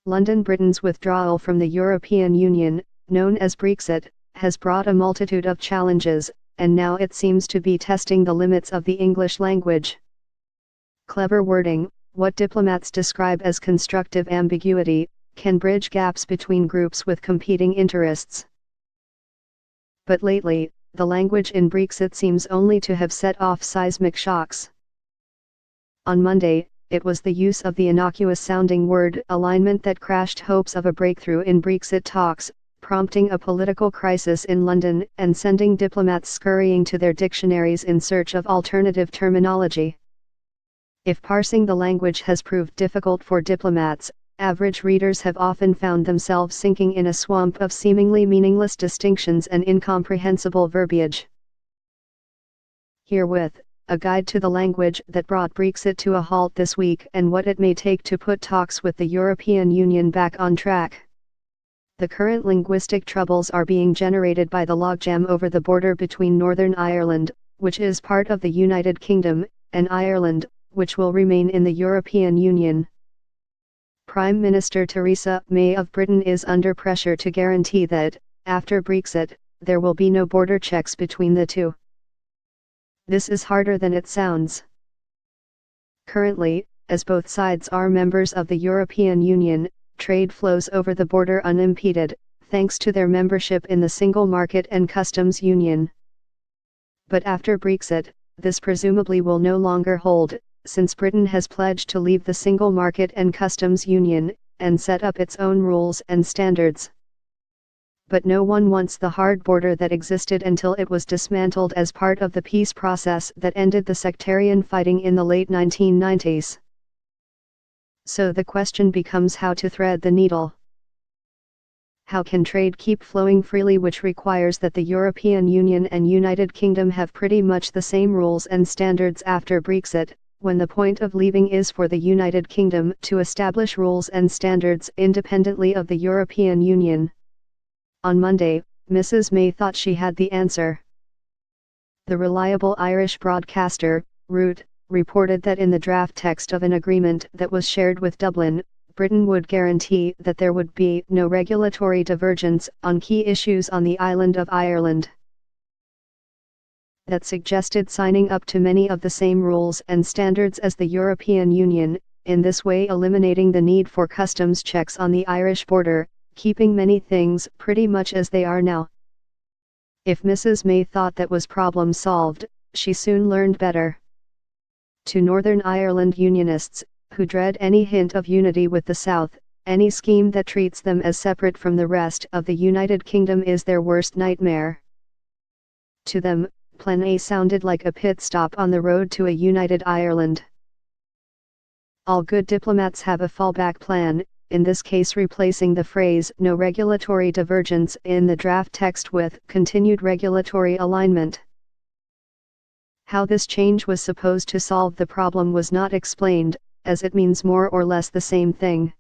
London Britain's withdrawal from the European Union, known as Brexit, has brought a multitude of challenges, and now it seems to be testing the limits of the English language. Clever wording, what diplomats describe as constructive ambiguity, can bridge gaps between groups with competing interests. But lately, the language in Brexit seems only to have set off seismic shocks. On Monday, it was the use of the innocuous-sounding word alignment that crashed hopes of a breakthrough in Brexit talks, prompting a political crisis in London and sending diplomats scurrying to their dictionaries in search of alternative terminology. If parsing the language has proved difficult for diplomats, average readers have often found themselves sinking in a swamp of seemingly meaningless distinctions and incomprehensible verbiage. Herewith, a guide to the language that brought Brexit to a halt this week and what it may take to put talks with the European Union back on track. The current linguistic troubles are being generated by the logjam over the border between Northern Ireland, which is part of the United Kingdom, and Ireland, which will remain in the European Union. Prime Minister Theresa May of Britain is under pressure to guarantee that, after Brexit, there will be no border checks between the two. This is harder than it sounds. Currently, as both sides are members of the European Union, trade flows over the border unimpeded, thanks to their membership in the Single Market and Customs Union. But after Brexit, this presumably will no longer hold, since Britain has pledged to leave the Single Market and Customs Union, and set up its own rules and standards. But no one wants the hard border that existed until it was dismantled as part of the peace process that ended the sectarian fighting in the late 1990s. So the question becomes how to thread the needle. How can trade keep flowing freely, which requires that the European Union and United Kingdom have pretty much the same rules and standards after Brexit, when the point of leaving is for the United Kingdom to establish rules and standards independently of the European Union? On Monday, Mrs. May thought she had the answer. The reliable Irish broadcaster, Root, reported that in the draft text of an agreement that was shared with Dublin, Britain would guarantee that there would be no regulatory divergence on key issues on the island of Ireland. That suggested signing up to many of the same rules and standards as the European Union, in this way eliminating the need for customs checks on the Irish border, keeping many things pretty much as they are now. If Mrs. May thought that was problem solved, she soon learned better. To Northern Ireland Unionists, who dread any hint of unity with the South, any scheme that treats them as separate from the rest of the United Kingdom is their worst nightmare. To them, Plan A sounded like a pit stop on the road to a united Ireland. All good diplomats have a fallback plan, in this case replacing the phrase "no regulatory divergence" in the draft text with "continued regulatory alignment." How this change was supposed to solve the problem was not explained, as it means more or less the same thing.